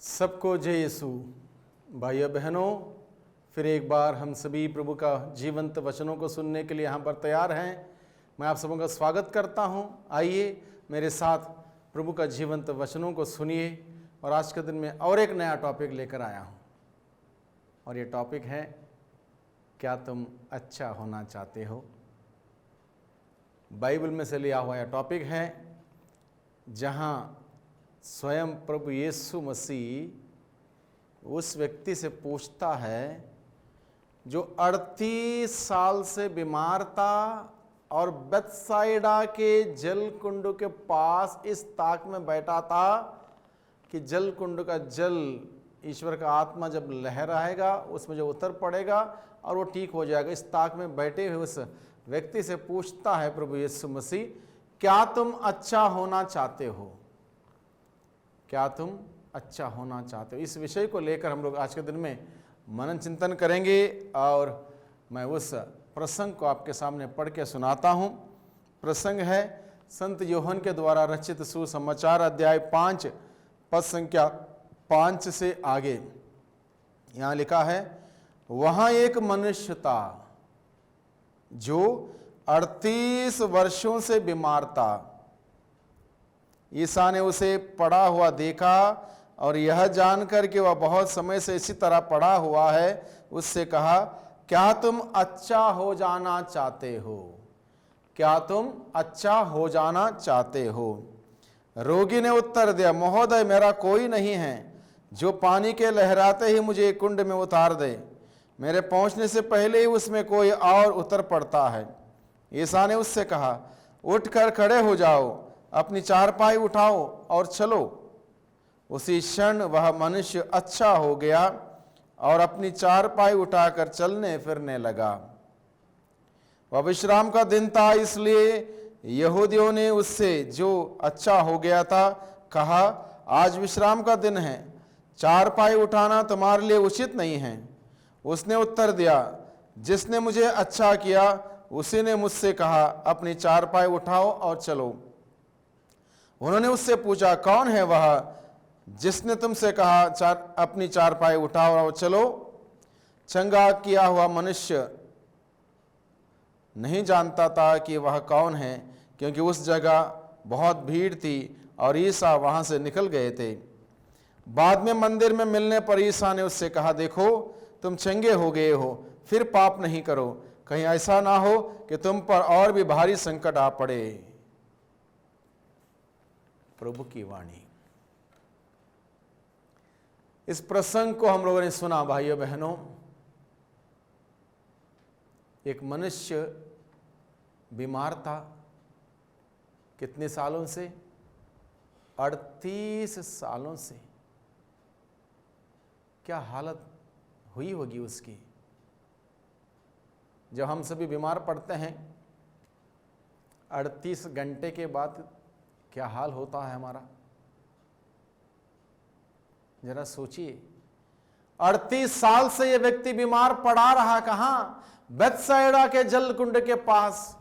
सबको जय यीशु। भाइयों बहनों, फिर एक बार हम सभी प्रभु का जीवंत वचनों को सुनने के लिए यहाँ पर तैयार हैं। मैं आप सबों का स्वागत करता हूँ। आइए मेरे साथ प्रभु का जीवंत वचनों को सुनिए। और आज के दिन में और एक नया टॉपिक लेकर आया हूँ, और ये टॉपिक है, क्या तुम अच्छा होना चाहते हो। बाइबल में से लिया हुआ यह टॉपिक है, जहाँ स्वयं प्रभु यीशु मसीह उस व्यक्ति से पूछता है जो 38 साल से बीमार था और बेथसाइदा के जल कुंड के पास इस ताक में बैठा था कि जल कुंड का जल, ईश्वर का आत्मा जब लहराएगा उसमें जो उतर पड़ेगा और वो ठीक हो जाएगा। इस ताक में बैठे हुए उस व्यक्ति से पूछता है प्रभु यीशु मसीह, क्या तुम अच्छा होना चाहते हो? क्या तुम अच्छा होना चाहते हो? इस विषय को लेकर हम लोग आज के दिन में मनन चिंतन करेंगे। और मैं उस प्रसंग को आपके सामने पढ़ के सुनाता हूँ। प्रसंग है संत योहन के द्वारा रचित सुसमाचार अध्याय 5 पद संख्या 5 से आगे। यहाँ लिखा है, वहाँ एक मनुष्य था जो 38 वर्षों से बीमार था। ईसा ने उसे पड़ा हुआ देखा और यह जानकर कि वह बहुत समय से इसी तरह पड़ा हुआ है, उससे कहा, क्या तुम अच्छा हो जाना चाहते हो? क्या तुम अच्छा हो जाना चाहते हो? रोगी ने उत्तर दिया, महोदय, मेरा कोई नहीं है जो पानी के लहराते ही मुझे कुंड में उतार दे। मेरे पहुंचने से पहले ही उसमें कोई और उतर पड़ता है। ईसा ने उससे कहा, उठकर खड़े हो जाओ, अपनी चारपाई उठाओ और चलो। उसी क्षण वह मनुष्य अच्छा हो गया और अपनी चारपाई उठाकर चलने फिरने लगा। वह विश्राम का दिन था, इसलिए यहूदियों ने उससे, जो अच्छा हो गया था, कहा, आज विश्राम का दिन है, चारपाई उठाना तुम्हारे लिए उचित नहीं है। उसने उत्तर दिया, जिसने मुझे अच्छा किया उसी ने मुझसे कहा, अपनी चारपाई उठाओ और चलो। उन्होंने उससे पूछा, कौन है वह जिसने तुमसे कहा, अपनी चारपाई उठाओ और चलो? चंगा किया हुआ मनुष्य नहीं जानता था कि वह कौन है, क्योंकि उस जगह बहुत भीड़ थी और ईसा वहां से निकल गए थे। बाद में मंदिर में मिलने पर ईसा ने उससे कहा, देखो, तुम चंगे हो गए हो, फिर पाप नहीं करो, कहीं ऐसा ना हो कि तुम पर और भी भारी संकट आ पड़े। प्रभु की वाणी। इस प्रसंग को हम लोगों ने सुना भाइयों बहनों। एक मनुष्य बीमार था, कितने सालों से? 38 सालों से। क्या हालत हुई होगी उसकी। जब हम सभी बीमार पड़ते हैं 38 घंटे के बाद क्या हाल होता है हमारा, जरा सोचिए। 38 साल से यह व्यक्ति बीमार पड़ा रहा, कहां? बेथसाइदा के जल कुंड के पास।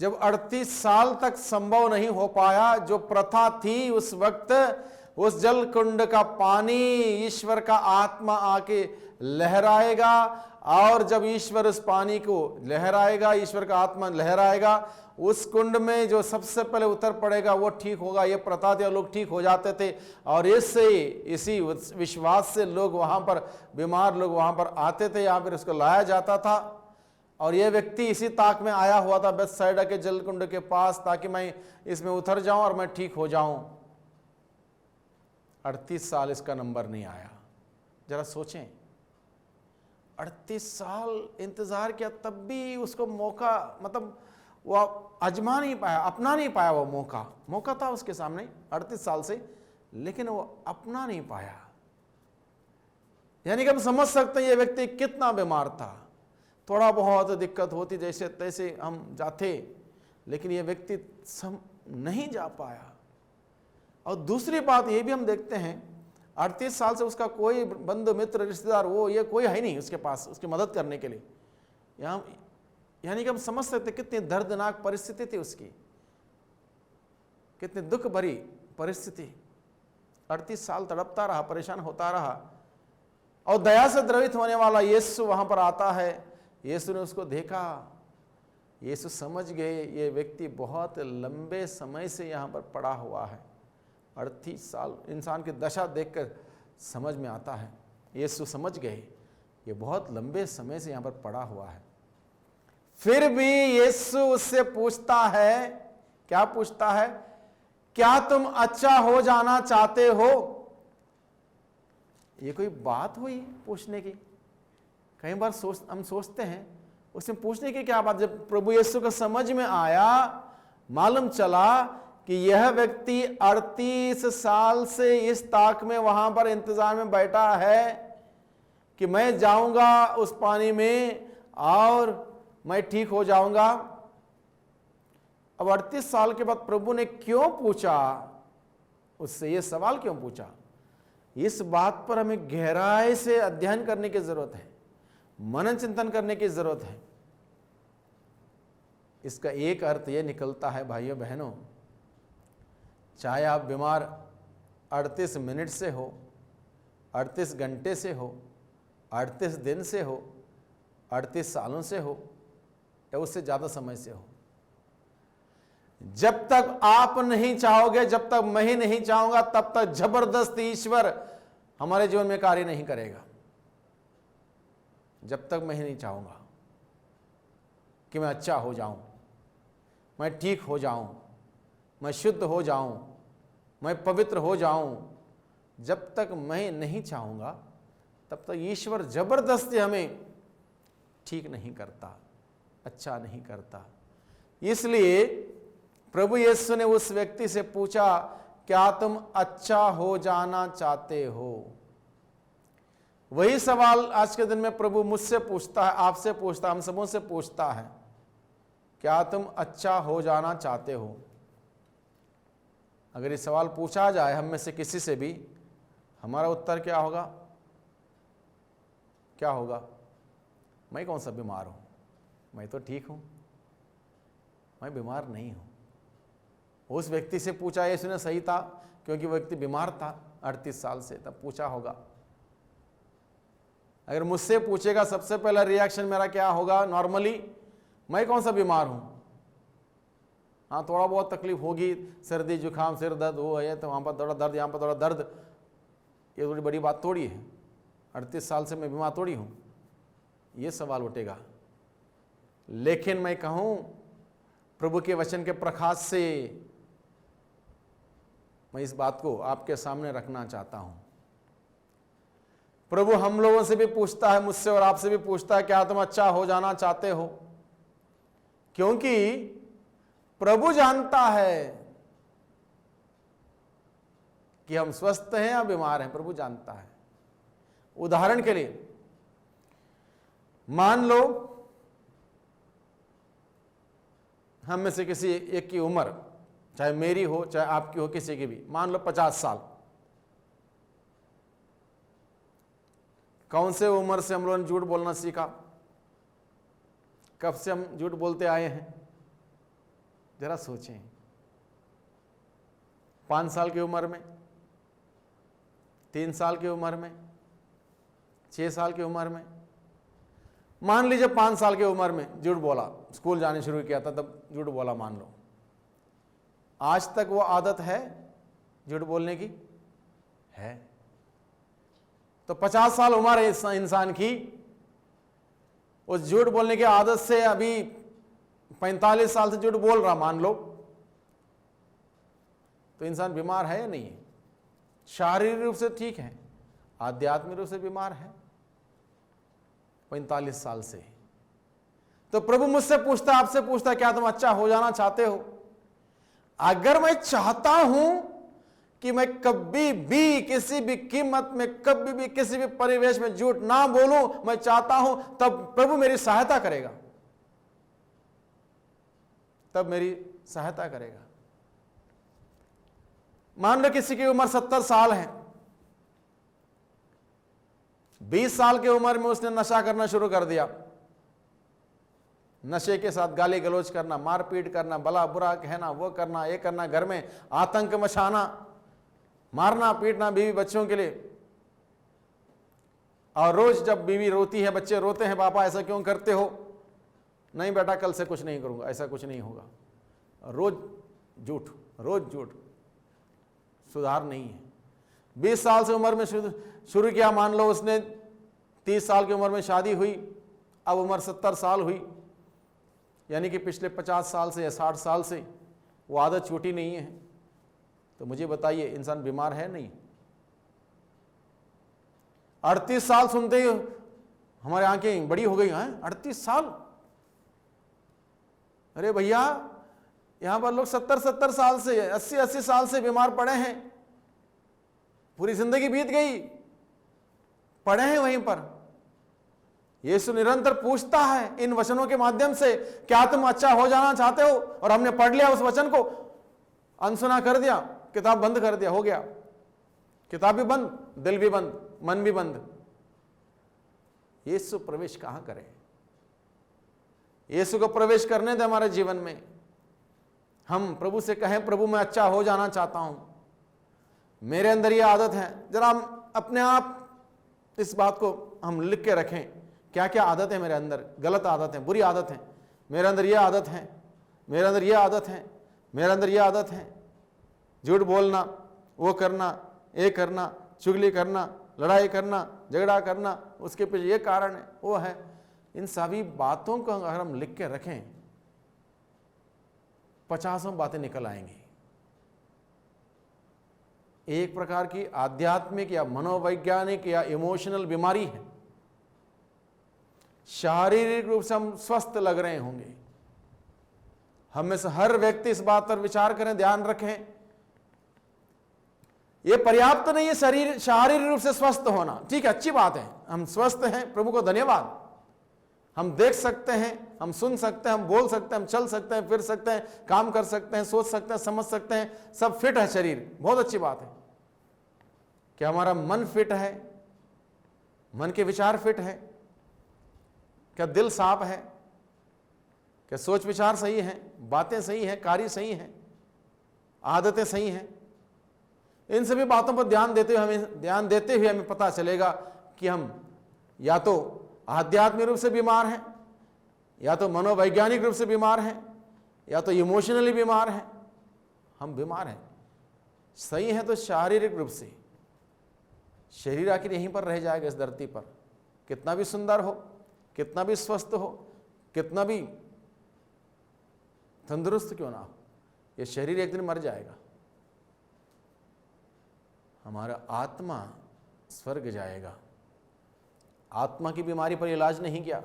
जब 38 साल तक संभव नहीं हो पाया, जो प्रथा थी उस वक्त, उस जल कुंड का पानी, ईश्वर का आत्मा आके लहराएगा, और जब ईश्वर उस पानी को लहराएगा, ईश्वर का आत्मा लहराएगा, उस कुंड में जो सबसे पहले उतर पड़ेगा वो ठीक होगा। ये प्रथा थी और लोग ठीक हो जाते थे। और इसी विश्वास से लोग वहां पर, बीमार लोग वहां पर आते थे, यहाँ पर उसको लाया जाता था। और ये व्यक्ति इसी ताक में आया हुआ था, बेथसाइदा के जल कुंड के पास, ताकि मैं इसमें उतर जाऊं और मैं ठीक हो जाऊं। 38 साल इसका नंबर नहीं आया। जरा सोचें, 38 साल इंतजार किया, तब भी उसको मौका, मतलब वो आजमा नहीं पाया, अपना नहीं पाया। वो मौका था उसके सामने 38 साल से, लेकिन वो अपना नहीं पाया। यानी कि हम समझ सकते हैं ये व्यक्ति कितना बीमार था। थोड़ा बहुत दिक्कत होती जैसे तैसे हम जाते, लेकिन ये व्यक्ति नहीं जा पाया। और दूसरी बात ये भी हम देखते हैं, 38 साल से उसका कोई बंधु मित्र रिश्तेदार वो ये कोई है नहीं उसके पास उसकी मदद करने के लिए। यानी कि हम समझ सकते कितनी दर्दनाक परिस्थिति थी उसकी। कितनी दुख भरी परिस्थिति। 38 साल तड़पता रहा, परेशान होता रहा, और दया से द्रवित होने वाला यीशु वहां पर आता है। यीशु ने उसको देखा, यीशु समझ गए ये व्यक्ति बहुत लंबे समय से यहाँ पर पड़ा हुआ है। 38 साल, इंसान की दशा देखकर समझ में आता है। यीशु समझ गए ये बहुत लंबे समय से यहाँ पर पड़ा हुआ है। फिर भी यीशु उससे पूछता है, क्या पूछता है? क्या तुम अच्छा हो जाना चाहते हो? ये कोई बात हुई पूछने की? कई बार हम सोचते हैं उसमें पूछने की क्या बात। जब प्रभु यीशु को समझ में आया, मालूम चला कि यह व्यक्ति 38 साल से इस ताक में वहां पर इंतजार में बैठा है कि मैं जाऊंगा उस पानी में और मैं ठीक हो जाऊंगा। अब 38 साल के बाद प्रभु ने क्यों पूछा उससे, ये सवाल क्यों पूछा? इस बात पर हमें गहराई से अध्ययन करने की जरूरत है, मनन चिंतन करने की जरूरत है। इसका एक अर्थ यह निकलता है भाइयों बहनों, चाहे आप बीमार 38 मिनट से हो, 38 घंटे से हो, 38 दिन से हो, 38 सालों से हो या उससे ज्यादा समय से हो, जब तक आप नहीं चाहोगे, जब तक मैं ही नहीं चाहूंगा, तब तक जबरदस्त ईश्वर हमारे जीवन में कार्य नहीं करेगा। जब तक मैं ही नहीं चाहूंगा कि मैं अच्छा हो जाऊं, मैं ठीक हो जाऊं, मैं शुद्ध हो जाऊं, मैं पवित्र हो जाऊं, जब तक मैं नहीं चाहूंगा तब तक ईश्वर जबरदस्ती हमें ठीक नहीं करता, अच्छा नहीं करता। इसलिए प्रभु यीशु ने उस व्यक्ति से पूछा, क्या तुम अच्छा हो जाना चाहते हो? वही सवाल आज के दिन में प्रभु मुझसे पूछता है, आपसे पूछता है, हम सबों से पूछता है, क्या तुम अच्छा हो जाना चाहते हो? अगर ये सवाल पूछा जाए हम में से किसी से भी, हमारा उत्तर क्या होगा? क्या होगा? मैं कौन सा बीमार हूं, मैं तो ठीक हूं, मैं बीमार नहीं हूं। उस व्यक्ति से पूछा, यीशु ने सही था क्योंकि वो व्यक्ति बीमार था 38 साल से, तब पूछा होगा। अगर मुझसे पूछेगा सबसे पहला रिएक्शन मेरा क्या होगा? नॉर्मली मैं कौन सा बीमार हूं? हाँ, थोड़ा बहुत तकलीफ होगी, सर्दी जुकाम सिर दर्द वो है तो वहां पर थोड़ा दर्द, यहाँ पर थोड़ा दर्द, ये थोड़ी बड़ी बात थोड़ी है। 38 साल से मैं बीमार थोड़ी हूं, ये सवाल उठेगा। लेकिन मैं कहूं प्रभु के वचन के प्रकाश से मैं इस बात को आपके सामने रखना चाहता हूं। प्रभु हम लोगों से भी पूछता है, मुझसे और आपसे भी पूछता है, क्या तुम अच्छा हो जाना चाहते हो? क्योंकि प्रभु जानता है कि हम स्वस्थ हैं या बीमार हैं, प्रभु जानता है। उदाहरण के लिए मान लो हम में से किसी एक की उम्र, चाहे मेरी हो चाहे आपकी हो, किसी की भी, मान लो 50 साल। कौन से उम्र से हम लोगों ने झूठ बोलना सीखा? कब से हम झूठ बोलते आए हैं? जरा सोचें। 5 साल की उम्र में, 3 साल की उम्र में, 6 साल की उम्र में, मान लीजिए 5 साल की उम्र में झूठ बोला, स्कूल जाने शुरू किया था तब झूठ बोला, मान लो। आज तक वो आदत है झूठ बोलने की? है। तो 50 साल उम्र है इंसान की, उस झूठ बोलने की आदत से अभी 45 साल से झूठ बोल रहा, मान लो, तो इंसान बीमार है या नहीं है? शारीरिक रूप से ठीक है, आध्यात्मिक रूप से बीमार है 45 साल से। तो प्रभु मुझसे पूछता, आपसे पूछता, क्या तुम अच्छा हो जाना चाहते हो? अगर मैं चाहता हूं कि मैं कभी भी किसी भी कीमत में, कभी भी किसी भी परिवेश में झूठ ना बोलूं, मैं चाहता हूं, तब प्रभु मेरी सहायता करेगा, तब मेरी सहायता करेगा। मान लो किसी की उम्र 70 साल है, 20 साल की उम्र में उसने नशा करना शुरू कर दिया, नशे के साथ गाली गलौज करना, मारपीट करना, भला बुरा कहना, वो करना, ये करना, घर में आतंक मचाना, मारना पीटना बीवी बच्चों के लिए। और रोज जब बीवी रोती है, बच्चे रोते हैं, पापा ऐसा क्यों करते हो, नहीं बेटा कल से कुछ नहीं करूंगा, ऐसा कुछ नहीं होगा। रोज झूठ, रोज झूठ, सुधार नहीं है। 20 साल से उम्र में शुरू किया, मान लो उसने 30 साल की उम्र में शादी हुई, अब उम्र 70 साल हुई, यानी कि पिछले 50 साल से या 60 साल से वो आदत छूटी नहीं है। तो मुझे बताइए, इंसान बीमार है नहीं? 38 साल सुनते ही हमारे आंखें बड़ी हो गई हैं। 38 साल, अरे भैया यहां पर लोग 70 साल से, 80 साल से बीमार पड़े हैं, पूरी जिंदगी बीत गई, पड़े हैं वहीं पर। यीशु निरंतर पूछता है इन वचनों के माध्यम से, क्या तुम अच्छा हो जाना चाहते हो? और हमने पढ़ लिया उस वचन को, अनसुना कर दिया, किताब बंद कर दिया, हो गया। किताब भी बंद, दिल भी बंद, मन भी बंद। यीशु प्रवेश कहां करे? यीशु को प्रवेश करने दे हमारे जीवन में। हम प्रभु से कहें, प्रभु मैं अच्छा हो जाना चाहता हूं, मेरे अंदर ये आदत है। जरा हम अपने आप इस बात को हम लिख के रखें, क्या क्या आदत है मेरे अंदर, गलत आदत है, बुरी आदत है, मेरे अंदर ये आदत है, मेरे अंदर ये आदत है, मेरे अंदर ये आदत है। झूठ बोलना, वो करना, ये करना, चुगली करना, लड़ाई करना, झगड़ा करना, उसके पीछे ये कारण है, वो है। इन सभी बातों को अगर हम लिख के रखें, 50 बातें निकल आएंगी। एक प्रकार की आध्यात्मिक या मनोवैज्ञानिक या इमोशनल बीमारी है। शारीरिक रूप से हम स्वस्थ लग रहे होंगे। हम में से हर व्यक्ति इस बात पर विचार करें, ध्यान रखें, यह पर्याप्त नहीं है शरीर शारीरिक रूप से स्वस्थ होना। ठीक है, अच्छी बात है, हम स्वस्थ हैं, प्रभु को धन्यवाद। हम देख सकते हैं, हम सुन सकते हैं, हम बोल सकते हैं, हम चल सकते हैं, फिर सकते हैं, काम कर सकते हैं, सोच सकते हैं, समझ सकते हैं, सब फिट है शरीर, बहुत अच्छी बात है। क्या हमारा मन फिट है? मन के विचार फिट है? क्या दिल साफ है? क्या सोच विचार सही है? बातें सही है? कार्य सही है? आदतें सही हैं? इन सभी बातों पर ध्यान देते हुए हमें पता चलेगा कि हम या तो आध्यात्मिक रूप से बीमार हैं, या तो मनोवैज्ञानिक रूप से बीमार हैं, या तो इमोशनली बीमार हैं। हम बीमार हैं। सही है तो शारीरिक रूप से, शरीर आखिर यहीं पर रह जाएगा इस धरती पर, कितना भी सुंदर हो, कितना भी स्वस्थ हो, कितना भी तंदुरुस्त क्यों ना हो, यह शरीर एक दिन मर जाएगा। हमारा आत्मा स्वर्ग जाएगा। आत्मा की बीमारी पर इलाज नहीं किया।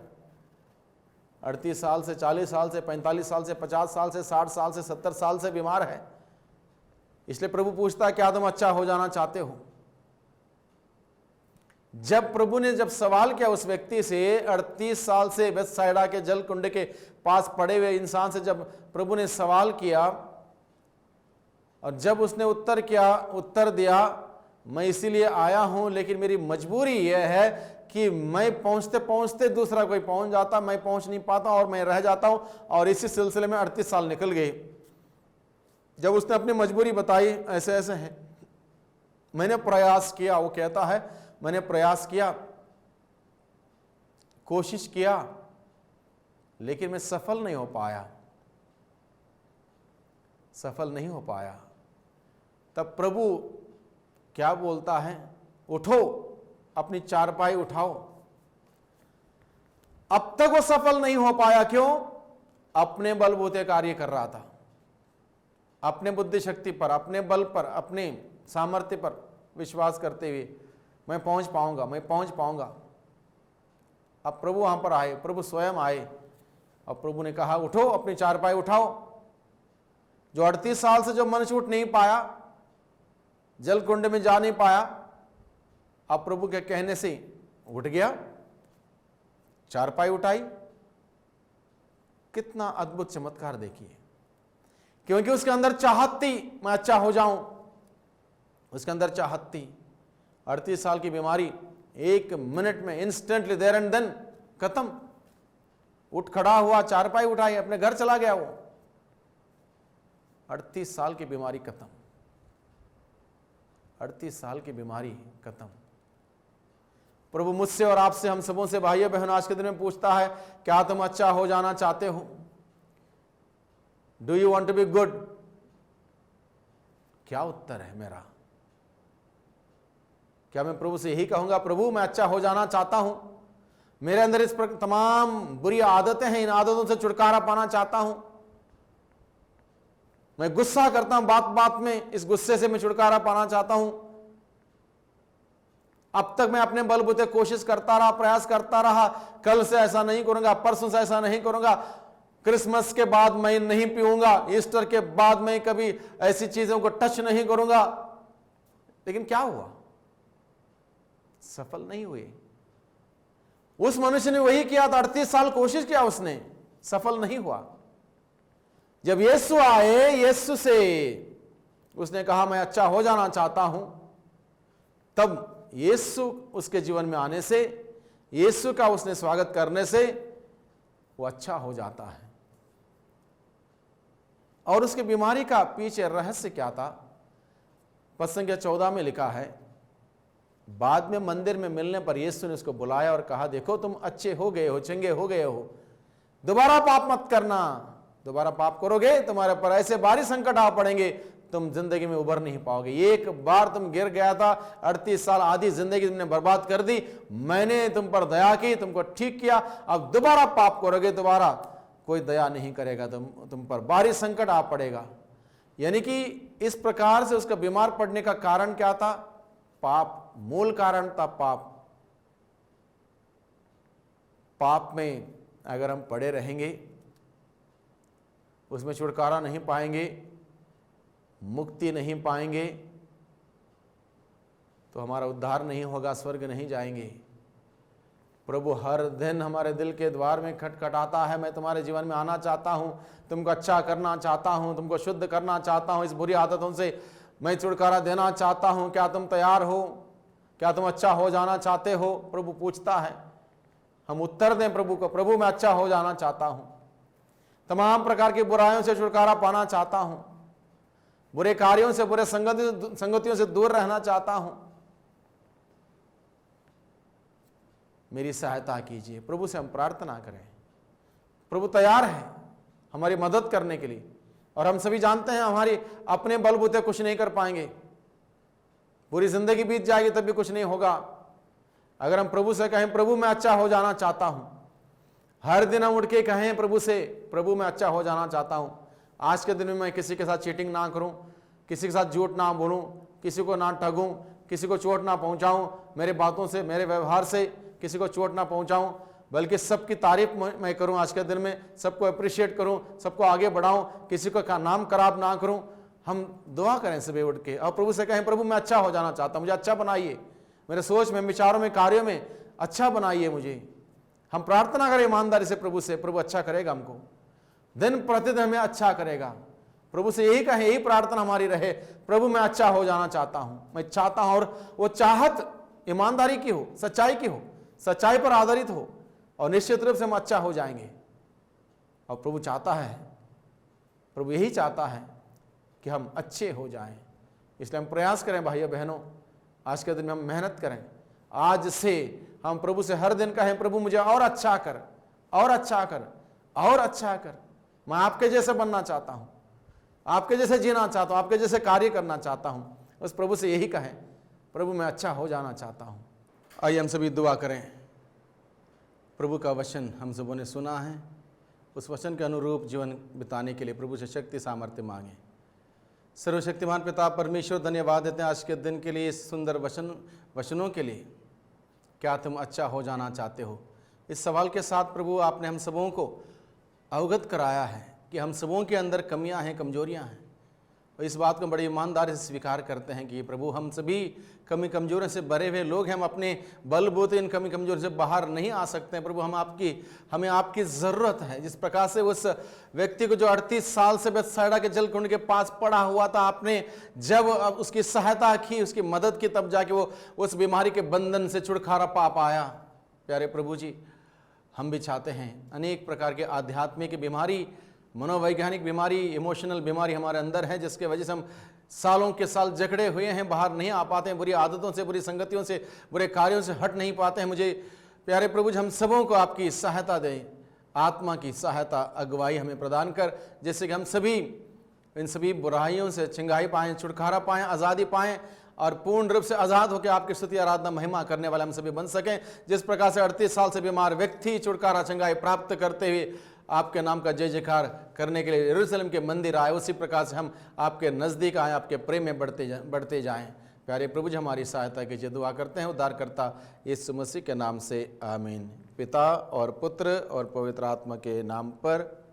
38 साल से, 40 साल से, 45 साल से, 50 साल से, 60 साल से, 70 साल से बीमार है। इसलिए प्रभु पूछता है, क्या तुम अच्छा हो जाना चाहते हो? जब प्रभु ने सवाल किया उस व्यक्ति से, 38 साल से बेथसाइदा के जल कुंड के पास पड़े हुए इंसान से जब प्रभु ने सवाल किया, और जब उसने उत्तर दिया, मैं इसीलिए आया हूं, लेकिन मेरी मजबूरी यह है कि मैं पहुंचते पहुंचते दूसरा कोई पहुंच जाता, मैं पहुंच नहीं पाता और मैं रह जाता हूं। और इसी सिलसिले में 38 साल निकल गए। जब उसने अपनी मजबूरी बताई, ऐसे ऐसे है, मैंने प्रयास किया, वो कहता है मैंने प्रयास किया, कोशिश किया, लेकिन मैं सफल नहीं हो पाया, सफल नहीं हो पाया। तब प्रभु क्या बोलता है? उठो, अपनी चारपाई उठाओ। अब तक वो सफल नहीं हो पाया, क्यों? अपने बलबूते कार्य कर रहा था, अपने बुद्धि शक्ति पर, अपने बल पर, अपने सामर्थ्य पर विश्वास करते हुए, मैं पहुंच पाऊंगा, मैं पहुंच पाऊंगा। अब प्रभु वहां पर आए, प्रभु स्वयं आए, और प्रभु ने कहा, उठो, अपनी चारपाई उठाओ। जो 38 साल से जो मन छूट नहीं पाया, जल कुंड में जा नहीं पाया, अब प्रभु के कहने से उठ गया, चारपाई उठाई। कितना अद्भुत चमत्कार देखिए। क्योंकि उसके अंदर चाहत थी, मैं अच्छा हो जाऊं, उसके अंदर चाहत थी। 38 साल की बीमारी 1 मिनट में, इंस्टेंटली, देयर एंड देन खत्म। उठ खड़ा हुआ, चारपाई उठाई, अपने घर चला गया। वो 38 साल की बीमारी खत्म, 38 साल की बीमारी खत्म। प्रभु मुझसे और आपसे, हम सबों से, भाइयों बहनों, आज के दिन में पूछता है, क्या तुम अच्छा हो जाना चाहते हो? Do you want to be good? क्या उत्तर है मेरा? क्या मैं प्रभु से यही कहूंगा, प्रभु मैं अच्छा हो जाना चाहता हूं, मेरे अंदर इस पर तमाम बुरी आदतें हैं, इन आदतों से छुटकारा पाना चाहता हूं, मैं गुस्सा करता हूं बात बात में, इस गुस्से से मैं छुटकारा पाना चाहता हूं। अब तक मैं अपने बलबूते कोशिश करता रहा, प्रयास करता रहा, कल से ऐसा नहीं करूंगा, परसों से ऐसा नहीं करूंगा, क्रिसमस के बाद मैं नहीं पीऊंगा, ईस्टर के बाद मैं कभी ऐसी चीजों को टच नहीं करूंगा। लेकिन क्या हुआ? सफल नहीं हुए। उस मनुष्य ने वही किया था, 38 साल कोशिश किया उसने, सफल नहीं हुआ। जब यीशु आए, यीशु से उसने कहा मैं अच्छा हो जाना चाहता हूं, तब यीशु उसके जीवन में आने से, यीशु का उसने स्वागत करने से वो अच्छा हो जाता है। और उसकी बीमारी का पीछे रहस्य क्या था? पद संख्या 14 में लिखा है, बाद में मंदिर में मिलने पर यीशु ने उसको बुलाया और कहा, देखो तुम अच्छे हो गए हो, चंगे हो गए हो, दोबारा पाप मत करना। दोबारा पाप करोगे तुम्हारे पर ऐसे भारी संकट आ पड़ेंगे, तुम जिंदगी में उभर नहीं पाओगे। एक बार तुम गिर गया था, 38 साल आधी जिंदगी तुमने बर्बाद कर दी, मैंने तुम पर दया की, तुमको ठीक किया, अब दोबारा पाप करोगे, दोबारा कोई दया नहीं करेगा, तुम पर भारी संकट आ पड़ेगा। यानी कि इस प्रकार से उसका बीमार पड़ने का कारण क्या था? पाप, मूल कारण था पाप। पाप में अगर हम पड़े रहेंगे, उसमें छुटकारा नहीं पाएंगे, मुक्ति नहीं पाएंगे, तो हमारा उद्धार नहीं होगा, स्वर्ग नहीं जाएंगे। प्रभु हर दिन हमारे दिल के द्वार में खटखटाता है, मैं तुम्हारे जीवन में आना चाहता हूं, तुमको अच्छा करना चाहता हूं, तुमको शुद्ध करना चाहता हूं, इस बुरी आदतों से मैं छुटकारा देना चाहता हूं, क्या तुम तैयार हो? क्या तुम अच्छा हो जाना चाहते हो? प्रभु पूछता है। हम उत्तर दें प्रभु को, प्रभु मैं अच्छा हो जाना चाहता हूं, तमाम प्रकार की बुराइयों से छुटकारा पाना चाहता हूं, बुरे कार्यों से, बुरे संगतियों से दूर रहना चाहता हूं, मेरी सहायता कीजिए। प्रभु से हम प्रार्थना करें। प्रभु तैयार है हमारी मदद करने के लिए, और हम सभी जानते हैं हमारी अपने बलबूते कुछ नहीं कर पाएंगे, पूरी जिंदगी बीत जाएगी तब भी कुछ नहीं होगा। अगर हम प्रभु से कहें, प्रभु मैं अच्छा हो जाना चाहता हूं, हर दिन हम उठ के कहें प्रभु से, प्रभु मैं अच्छा हो जाना चाहता हूं, आज के दिन में मैं किसी के साथ चीटिंग ना करूं, किसी के साथ झूठ ना बोलूं, किसी को ना ठगूं, किसी को चोट ना पहुंचाऊं, मेरे बातों से, मेरे व्यवहार से किसी को चोट ना पहुंचाऊं, बल्कि सबकी तारीफ मैं करूं, आज के दिन में सबको अप्रिशिएट करूं, सबको आगे बढ़ाऊं, किसी को नाम खराब ना करूं। हम दुआ करें सुबह उठ के और प्रभु से कहें, प्रभु मैं अच्छा हो जाना चाहता हूं, मुझे अच्छा बनाइए, मेरे सोच में, विचारों में, कार्यों में अच्छा बनाइए मुझे। हम प्रार्थना करें ईमानदारी से प्रभु से, प्रभु अच्छा करेगा हमको, दिन प्रतिदिन हमें अच्छा करेगा। प्रभु से यही कहें, यही प्रार्थना हमारी रहे, प्रभु मैं अच्छा हो जाना चाहता हूं, मैं चाहता हूं, और वो चाहत ईमानदारी की हो, सच्चाई की हो, सच्चाई पर आधारित हो, और निश्चित रूप से हम अच्छा हो जाएंगे। और प्रभु चाहता है, प्रभु यही चाहता है कि हम अच्छे हो जाएं। इसलिए हम प्रयास करें भाइयों बहनों, आज के दिन में हम मेहनत करें, आज से हम प्रभु से हर दिन कहें, प्रभु मुझे और अच्छा कर, और अच्छा कर, और अच्छा कर, मैं आपके जैसे बनना चाहता हूं, आपके जैसे जीना चाहता हूं, आपके जैसे कार्य करना चाहता हूं। उस प्रभु से यही कहें, प्रभु मैं अच्छा हो जाना चाहता हूं। आइए हम सभी दुआ करें। प्रभु का वचन हम सबों ने सुना है, उस वचन के अनुरूप जीवन बिताने के लिए प्रभु से शक्ति सामर्थ्य मांगे। सर्वशक्तिमान पिता परमेश्वर, धन्यवाद देते हैं आज के दिन के लिए, इस सुंदर वचनों के लिए। क्या तुम अच्छा हो जाना चाहते हो? इस सवाल के साथ प्रभु आपने हम सबों को अवगत कराया है कि हम सबों के अंदर कमियां हैं, कमजोरियां हैं, और इस बात को बड़ी ईमानदारी से स्वीकार करते हैं कि प्रभु हम सभी कमी कमजोरियों से भरे हुए लोग हैं, हम अपने बलबूते इन कमी कमजोरी से बाहर नहीं आ सकते हैं। प्रभु हमें आपकी ज़रूरत है। जिस प्रकार से उस व्यक्ति को जो 38 साल से बेतसैदा के जलकुंड के पास पड़ा हुआ था, आपने जब उसकी सहायता की, उसकी मदद की, तब जाके वो उस बीमारी के बंधन से छुटकारा पा पाया। प्यारे प्रभु जी, हम भी चाहते हैं। अनेक प्रकार के आध्यात्मिक बीमारी, मनोवैज्ञानिक बीमारी, इमोशनल बीमारी हमारे अंदर है, जिसके वजह से हम सालों के साल जकड़े हुए हैं, बाहर नहीं आ पाते हैं, बुरी आदतों से, बुरी संगतियों से, बुरे कार्यों से हट नहीं पाते हैं। मुझे प्यारे प्रभु जी, हम सबों को आपकी सहायता दें, आत्मा की सहायता, अगुवाई हमें प्रदान कर, जिससे कि हम सभी इन सभी बुराइयों से चिंगाई पाएं, छुटकारा पाएं, आज़ादी पाएं और पूर्ण रूप से आज़ाद होकर आपकी स्तुति आराधना महिमा करने वाले हम सभी बन सकें। जिस प्रकार से 38 साल से बीमार व्यक्ति छुटकारा चिंगाई प्राप्त करते हुए आपके नाम का जय जयकार करने के लिए यरूशलेम के मंदिर आए, उसी प्रकार से हम आपके नज़दीक आए, आपके प्रेम में बढ़ते जाएं। प्यारे प्रभु जी, हमारी सहायता कीजिए, दुआ करते हैं उद्धारकर्ता यीशु मसीह के नाम से, आमीन। पिता और पुत्र और पवित्र आत्मा के नाम पर।